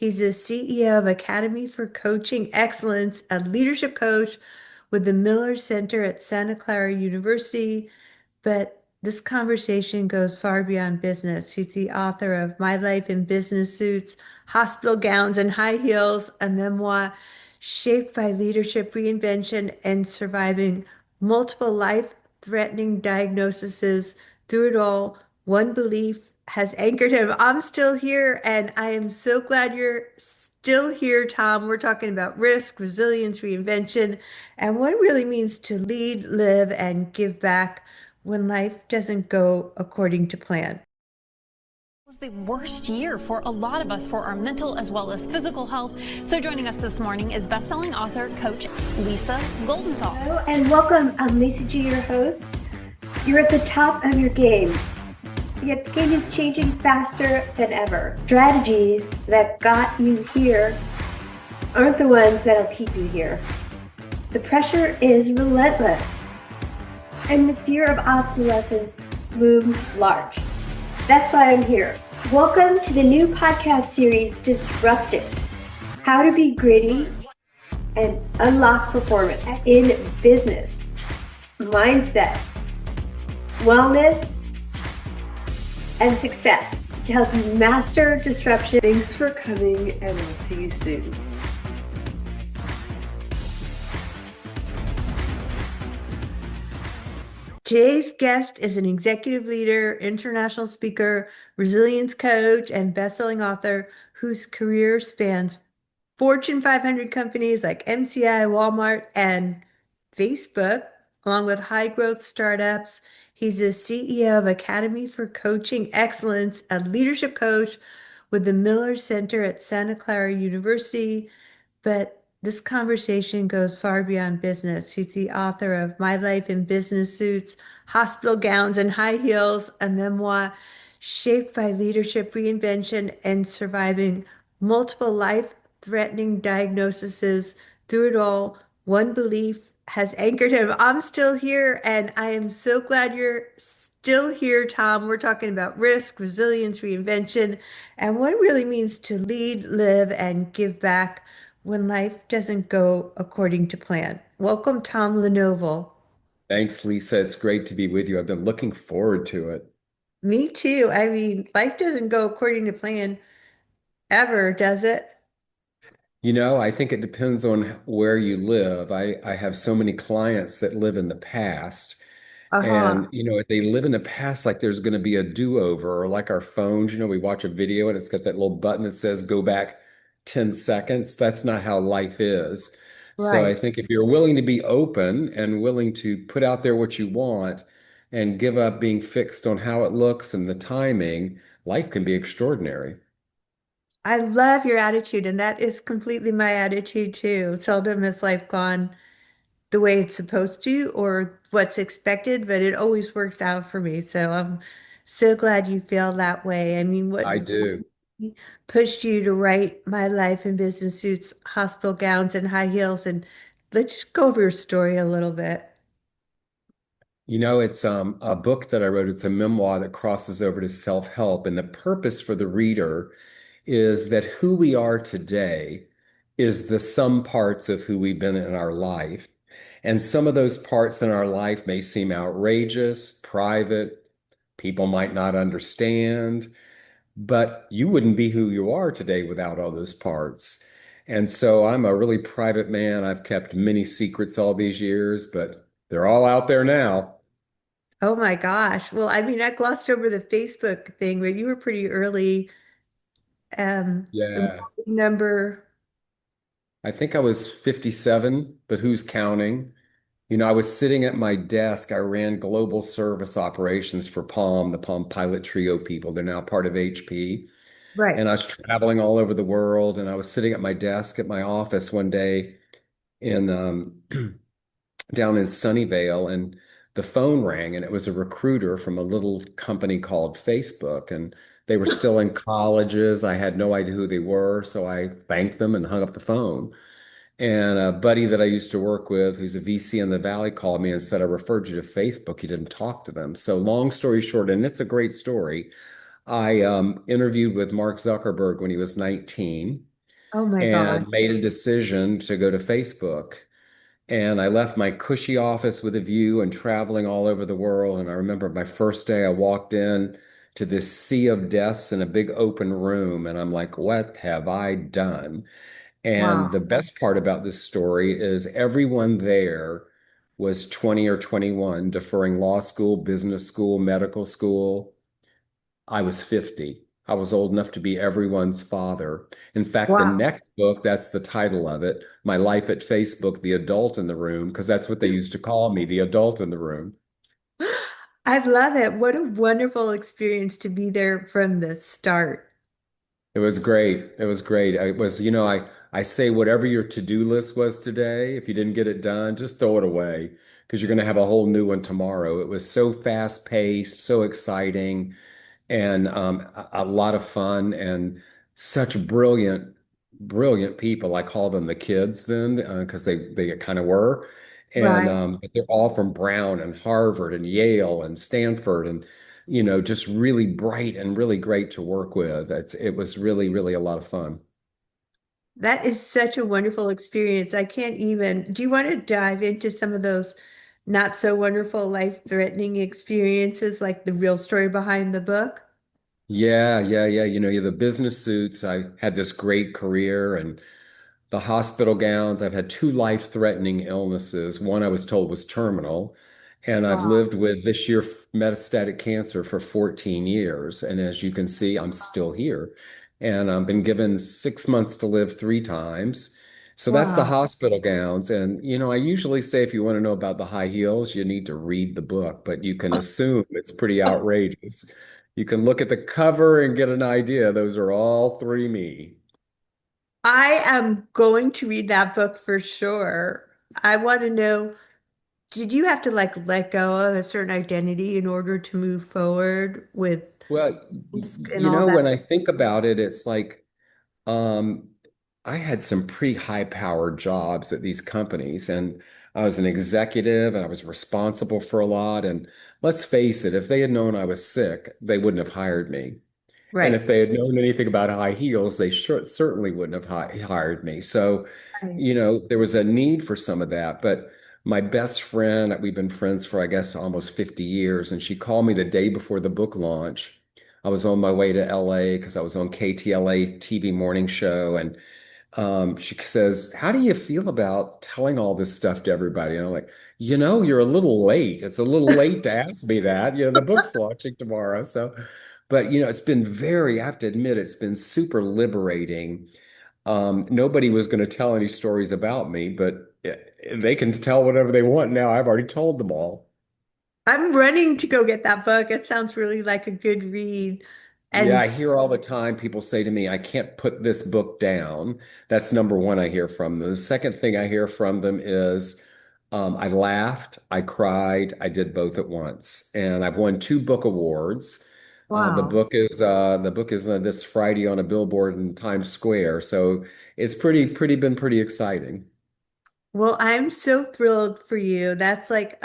He's the CEO of Academy for Coaching Excellence, a leadership coach with the Miller Center at Santa Clara University. But this conversation goes far beyond business. He's the author of My Life in Business Suits, Hospital Gowns and High Heels, a memoir shaped by leadership reinvention and surviving multiple life-threatening diagnoses. Through it all, one belief has anchored him. I'm still here, and I am so glad you're still here, Tom. We're talking about risk, resilience, reinvention, and what it really means to lead, live, and give back when life doesn't go according to plan. Was the worst year for a lot of us for our mental as well as physical health. So joining us this morning is best-selling author, coach Lisa Goldenthal. Hello and welcome. I'm Lisa G, your host. You're at the top of your game, yet the game is changing faster than ever. Strategies that got you here aren't the ones that'll keep you here. The pressure is relentless, and the fear of obsolescence looms large. That's why I'm here. Welcome to the new podcast series, Disrupted: How to Be Gritty and Unlock Performance in Business, Mindset, Wellness, and Success to help you master disruption. Thanks for coming, and I'll see you soon. Today's guest is an executive leader, international speaker, resilience coach, and best-selling author whose career spans Fortune 500 companies like MCI, Walmart, and Facebook, along with high-growth startups. He's the CEO of Academy for Coaching Excellence, a leadership coach with the Miller Center at Santa Clara University. But this conversation goes far beyond business. He's the author of My Life in Business Suits, Hospital Gowns and High Heels, a memoir shaped by leadership reinvention and surviving multiple life-threatening diagnoses. Through it all, one belief has anchored him. I'm still here, and I am so glad you're still here, Tom. We're talking about risk, resilience, reinvention, and what it really means to lead, live, and give back when life doesn't go according to plan. Welcome, Tom LeNoble. Thanks, Lisa. It's great to be with you. I've been looking forward to it. Me too. I mean, life doesn't go according to plan ever, does it? I think it depends on where you live. I have so many clients that live in the past. Uh-huh. And, if they live in the past, like there's going to be a do-over, or like our phones, we watch a video and it's got that little button that says go back 10 seconds. That's not how life is. So I Right. think if you're willing to be open and willing to put out there what you want and give up being fixed on how it looks and the timing, life can be extraordinary. I love your attitude, and that is completely my attitude too. Seldom has life gone the way it's supposed to or what's expected, but it always works out for me. So I'm so glad you feel that way. I mean, what I do. pushed you to write My Life in Business Suits, Hospital Gowns, and High Heels? And let's just go over your story a little bit. It's a book that I wrote. It's a memoir that crosses over to self-help. And the purpose for the reader is that who we are today is the sum parts of who we've been in our life. And some of those parts in our life may seem outrageous, private, people might not understand, but you wouldn't be who you are today without all those parts. And so I'm a really private man. I've kept many secrets all these years, but they're all out there now. Oh my gosh. Well, I mean, I glossed over the Facebook thing, but you were pretty early. The Yeah. number, I think I was 57, but who's counting? I was sitting at my desk. I ran global service operations for Palm, the Palm Pilot Trio people. They're now part of HP. right. And I was traveling all over the world. And I was sitting at my desk at my office one day in down in Sunnyvale, and the phone rang, and it was a recruiter from a little company called Facebook. And they were still in colleges. I had no idea who they were, so I thanked them and hung up the phone. And a buddy that I used to work with, who's a VC in the Valley, called me and said, I referred you to Facebook. You didn't talk to them. So, long story short, and it's a great story, I interviewed with Mark Zuckerberg when he was 19. Oh my God. and made a decision to go to Facebook. And I left my cushy office with a view and traveling all over the world. And I remember my first day, I walked in to this sea of desks in a big open room. And I'm like, what have I done? And Wow. the best part about this story is everyone there was 20 or 21, deferring law school, business school, medical school. I was 50. I was old enough to be everyone's father. In fact, the Wow. next book, that's the title of it, My Life at Facebook, The Adult in the Room, because that's what they used to call me, the adult in the room. I love it. What a wonderful experience to be there from the start. It was great. It was great. It was, I say whatever your to-do list was today, if you didn't get it done, just throw it away because you're going to have a whole new one tomorrow. It was so fast-paced, so exciting, and a lot of fun and such brilliant people. I call them the kids then because they kind of were. And Right. but they're all from Brown and Harvard and Yale and Stanford and just really bright and really great to work with. It was really a lot of fun. That is such a wonderful experience. I can't even. Do you want to dive into some of those not so wonderful, life-threatening experiences, like the real story behind the book? Yeah. The business suits. I had this great career and the hospital gowns. I've had two life-threatening illnesses. One I was told was terminal, and I've Wow. lived with this year metastatic cancer for 14 years. And as you can see, I'm still here. And I've been given 6 months to live three times. So that's the Wow. hospital gowns. And, I usually say if you want to know about the high heels, you need to read the book, but you can assume it's pretty outrageous. You can look at the cover and get an idea. Those are all three me. I am going to read that book for sure. I want to know, did you have to like let go of a certain identity in order to move forward with Well, risk and all that? when I think about it, it's like um, I had some pretty high-powered jobs at these companies, and I was an executive and I was responsible for a lot. And let's face it, if they had known I was sick, they wouldn't have hired me. And Right. if they had known anything about high heels, they certainly wouldn't have hired me. So, Right. there was a need for some of that. But my best friend, we've been friends for, I guess, almost 50 years, and she called me the day before the book launch. I was on my way to LA because I was on KTLA TV morning show, and she says, "How do you feel about telling all this stuff to everybody?" And I'm like, you're a little late. It's a little late to ask me that. The book's launching tomorrow. So, but it's been I have to admit, it's been super liberating. Nobody was going to tell any stories about me, but they can tell whatever they want now. I've already told them all. I'm running to go get that book. It sounds really like a good read. Yeah, And I hear all the time people say to me, I can't put this book down. That's number one I hear from them. The second thing I hear from them is I laughed, I cried, I did both at once. And I've won two book awards. wow. The book is this Friday on a billboard in Times Square. So it's been pretty exciting. Well, I'm so thrilled for you. That's like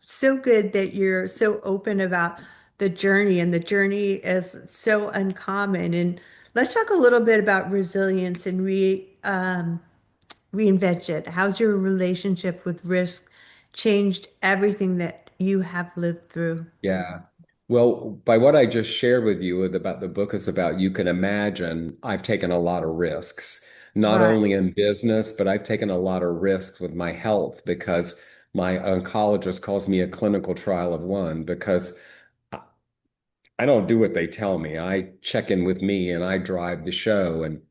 so good that you're so open about the journey, and the journey is so uncommon. And let's talk a little bit about resilience and reinvention. How's your relationship with risk changed everything that you have lived through? Yeah. Well, by what I just shared with you about the book is about, you can imagine I've taken a lot of risks, not Right. only in business, but I've taken a lot of risks with my health because my oncologist calls me a clinical trial of one because I I don't do what they tell me. I check in with me and I drive the show. And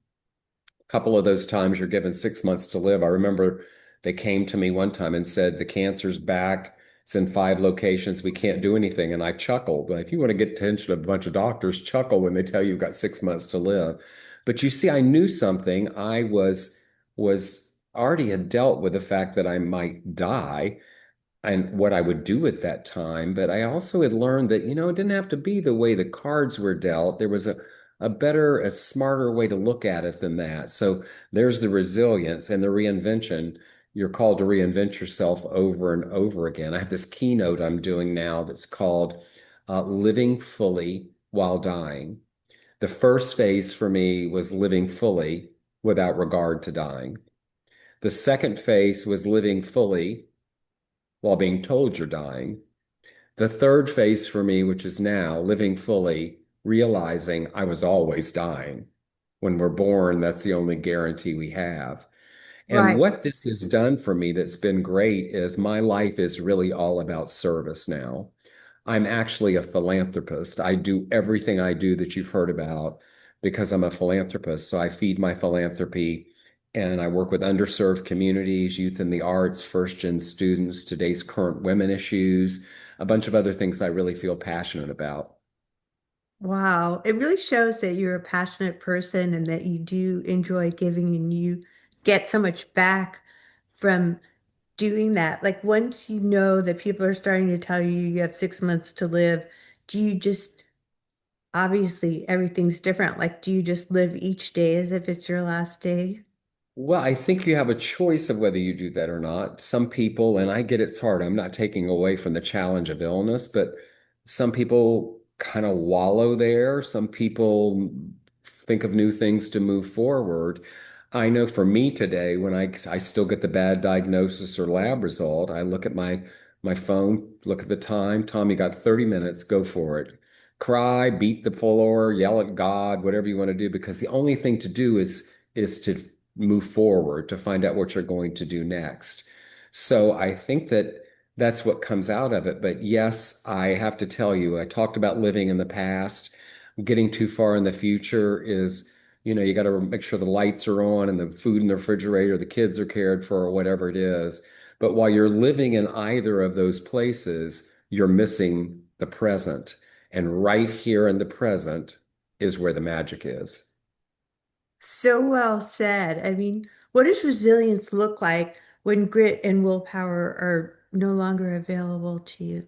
couple of those times you're given 6 months to live. I remember they came to me one time and said, the cancer's back. It's in five locations. We can't do anything. And I chuckled. If you want to get attention of a bunch of doctors, chuckle when they tell you you've got 6 months to live. But you see, I knew something. I was already had dealt with the fact that I might die and what I would do at that time. But I also had learned that, it didn't have to be the way the cards were dealt. There was a better, a smarter way to look at it than that. So there's the resilience and the reinvention. You're called to reinvent yourself over and over again. I have this keynote I'm doing now that's called Living Fully While Dying. The first phase for me was living fully. without regard to dying. The second phase was living fully while being told you're dying. The third phase for me, which is now living fully, realizing I was always dying. When we're born, that's the only guarantee we have. And Right. what this has done for me that's been great is my life is really all about service now. I'm actually a philanthropist. I do everything I do that you've heard about because I'm a philanthropist. So I feed my philanthropy and I work with underserved communities, youth in the arts, first gen students, today's current women issues, a bunch of other things I really feel passionate about. Wow. It really shows that you're a passionate person and that you do enjoy giving and you get so much back from doing that. Like once you know that people are starting to tell you you have 6 months to live, do you just obviously everything's different. Like, do you just live each day as if it's your last day? Well, I think you have a choice of whether you do that or not. Some people, and I get it's hard, I'm not taking away from the challenge of illness, but some people kind of wallow there. Some people think of new things to move forward. I know for me today, when I still get the bad diagnosis or lab result, I look at my phone, look at the time. Tom, you got 30 minutes, go for it. Cry, beat the floor, yell at God, whatever you want to do, because the only thing to do is to move forward to find out what you're going to do next. So I think that that's what comes out of it. But yes, I have to tell you, I talked about living in the past. Getting too far in the future is, you got to make sure the lights are on and the food in the refrigerator, the kids are cared for, or whatever it is. But while you're living in either of those places, you're missing the present. And right here in the present is where the magic is. So well said. I mean, what does resilience look like when grit and willpower are no longer available to you?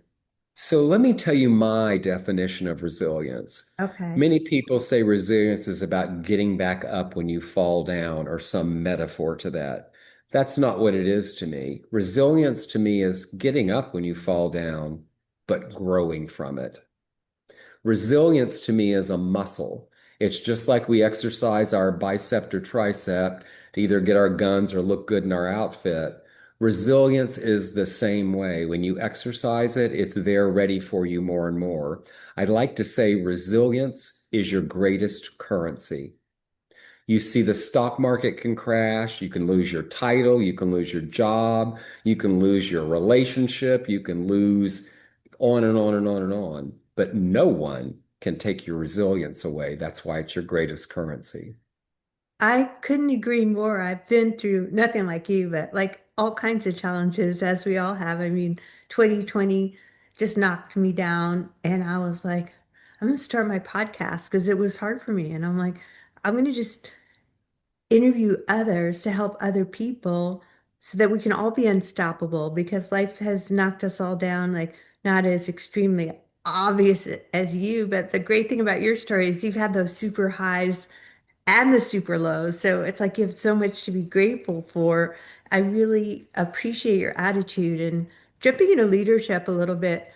So let me tell you my definition of resilience. Okay. Many people say resilience is about getting back up when you fall down or some metaphor to that. That's not what it is to me. Resilience to me is getting up when you fall down, but growing from it. Resilience to me is a muscle. It's just like we exercise our bicep or tricep to either get our guns or look good in our outfit. Resilience is the same way. When you exercise it, it's there ready for you more and more. I'd like to say resilience is your greatest currency. You see, the stock market can crash. You can lose your title. You can lose your job. You can lose your relationship. You can lose on and on and on and on. But no one can take your resilience away. That's why it's your greatest currency. I couldn't agree more. I've been through nothing like you, but like all kinds of challenges as we all have. I mean, 2020 just knocked me down and I was like, I'm going to start my podcast because it was hard for me. And I'm like, I'm going to just interview others to help other people so that we can all be unstoppable because life has knocked us all down, like not as extremely obvious as you, but the great thing about your story is you've had those super highs and the super lows. So it's like you have so much to be grateful for. I really appreciate your attitude and jumping into leadership a little bit.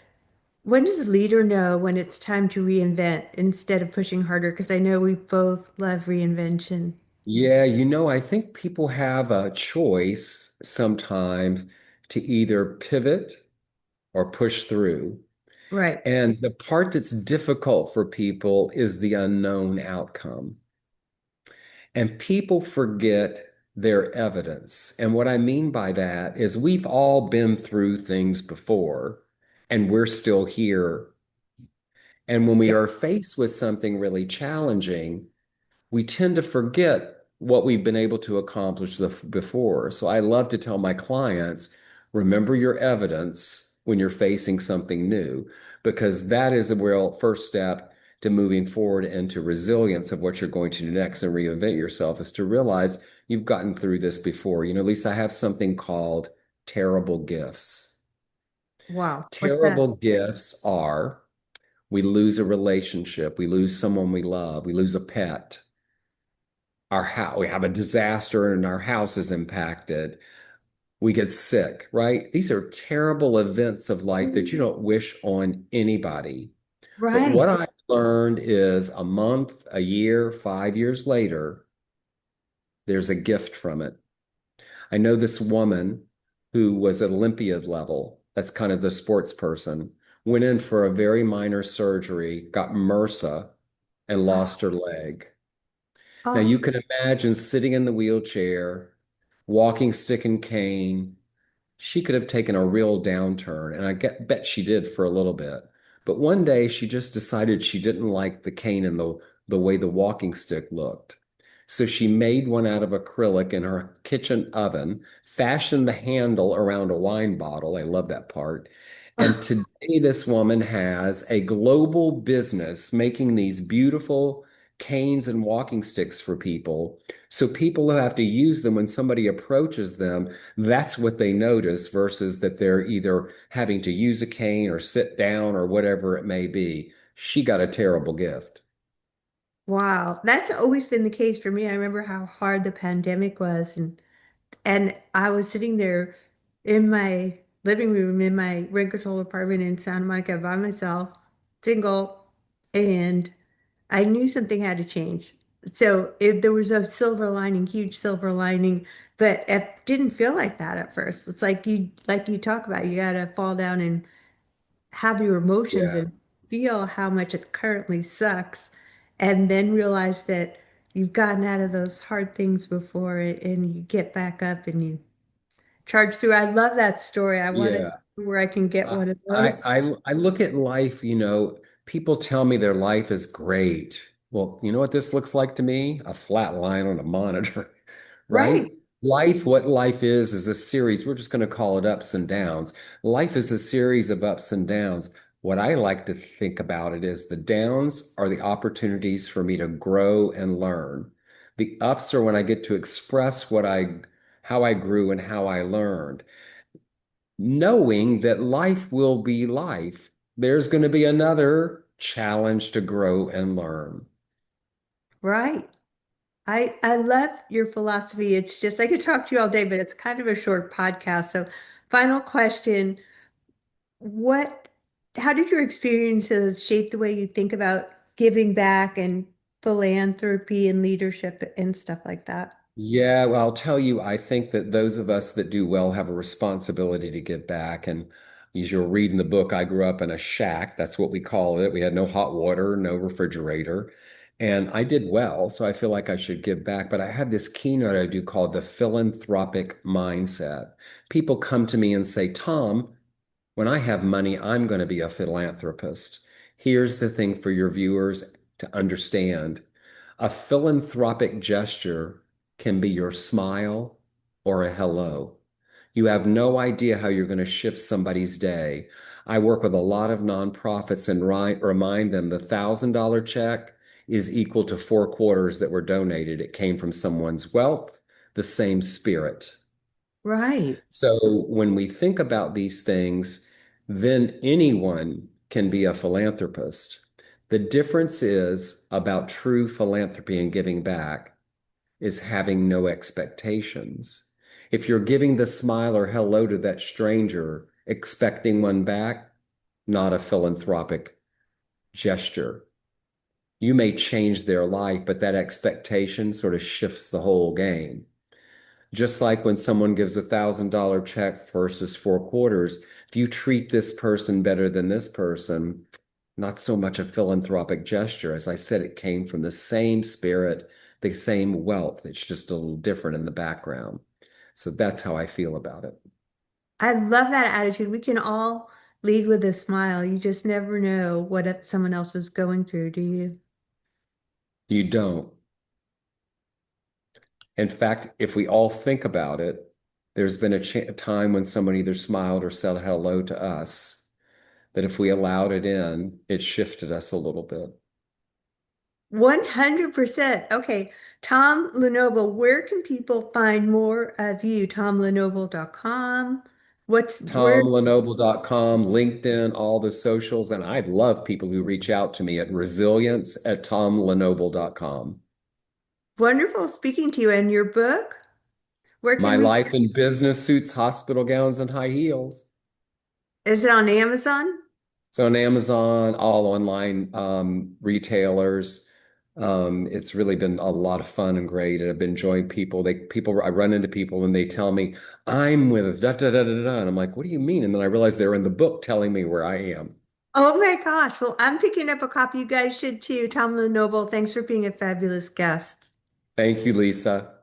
When does a leader know when it's time to reinvent instead of pushing harder? Because I know we both love reinvention. Yeah, I think people have a choice sometimes to either pivot or push through. Right. And the part that's difficult for people is the unknown outcome. And people forget their evidence. And what I mean by that is we've all been through things before and we're still here. And when we Yeah. are faced with something really challenging, we tend to forget what we've been able to accomplish before. So I love to tell my clients, remember your evidence when you're facing something new, because that is the real first step to moving forward into resilience of what you're going to do next and reinvent yourself is to realize you've gotten through this before. Lisa, I have something called terrible gifts. Wow. What's that? Terrible gifts are we lose a relationship, we lose someone we love, we lose a pet, our house, we have a disaster and our house is impacted. We get sick, right? These are terrible events of life that you don't wish on anybody. But what Right. I learned is a month, a year, 5 years later, There's a gift from it. I know this woman who was at Olympiad level, that's kind of the sports person, went in for a very minor surgery, got MRSA, and lost her leg. Now Oh, you can imagine sitting in the wheelchair, walking stick and cane. She could have taken a real downturn, and bet she did for a little bit. But one day she just decided she didn't like the cane and the way the walking stick looked. So she made one out of acrylic in her kitchen oven, fashioned the handle around a wine bottle. I love that part. And today, this woman has a global business making these beautiful canes and walking sticks for people. So people who have to use them when somebody approaches them, that's what they notice versus that they're either having to use a cane or sit down or whatever it may be. She got a terrible gift. wow. That's always been the case for me. I remember how hard the pandemic was, and I was sitting there in my living room in my rent-controlled apartment in Santa Monica by myself, single, and I knew something had to change. So there was a silver lining, huge silver lining, but it didn't feel like that at first. It's like you talk about, you gotta fall down and have your emotions Yeah. and feel how much it currently sucks, and then realize that you've gotten out of those hard things before it, and you get back up and you charge through. I love that story. I want to Yeah. know where I can get I, one of I those. I look at life, people tell me their life is great. Well, you know what this looks like to me? A flat line on a monitor, Right, right? What life is a series. We're just going to call it ups and downs. Life is a series of ups and downs. What I like to think about it is the downs are the opportunities for me to grow and learn. The ups are when I get to express how I grew and how I learned, knowing that life will be life. There's going to be another challenge to grow and learn. right. I love your philosophy. It's just I could talk to you all day, but it's kind of a short podcast. So, final question, what how did your experiences shape the way you think about giving back and philanthropy and leadership and stuff like that? Yeah, well, I'll tell you, I think that those of us that do well have a responsibility to give back. And as you'll read in the book, I grew up in a shack. That's what we call it. We had no hot water, no refrigerator. And I did well, so I feel like I should give back. But I have this keynote I do called the philanthropic mindset. People come to me and say, Tom, when I have money, I'm going to be a philanthropist. Here's the thing for your viewers to understand. A philanthropic gesture can be your smile or a hello. You have no idea how you're going to shift somebody's day. I work with a lot of nonprofits and remind them the $1,000 check is equal to 4 quarters that were donated. It came from someone's wealth, the same spirit. Right, So when we think about these things, then anyone can be a philanthropist. The difference is about true philanthropy and giving back is having no expectations. If you're giving the smile or hello to that stranger, expecting one back, not a philanthropic gesture. You may change their life, but that expectation sort of shifts the whole game. Just like when someone gives $1,000 check versus 4 quarters, if you treat this person better than this person, not so much a philanthropic gesture. As I said, it came from the same spirit, the same wealth. It's just a little different in the background. So that's how I feel about it. I love that attitude. We can all lead with a smile. You just never know what someone else is going through, do you? You don't. In fact, if we all think about it, there's been a time when someone either smiled or said hello to us, that if we allowed it in, it shifted us a little bit. 100%. Okay. Tom LeNoble, where can people find more of you? TomLeNoble.com. Where TomLeNoble.com, LinkedIn, all the socials. And I'd love people who reach out to me at resilience@TomLeNoble.com. wonderful speaking to you and your book. Where My can we, life in business suits, hospital gowns, and high heels. is it on Amazon? So on Amazon, all online retailers. It's really been a lot of fun and great, and I've been enjoying people. I run into people and they tell me I'm with da da da da da, and I'm like, what do you mean? And then I realize they're in the book telling me where I am. Oh my gosh. Well, I'm picking up a copy. You guys should too. Tom LeNoble, thanks for being a fabulous guest. Thank you, Lisa.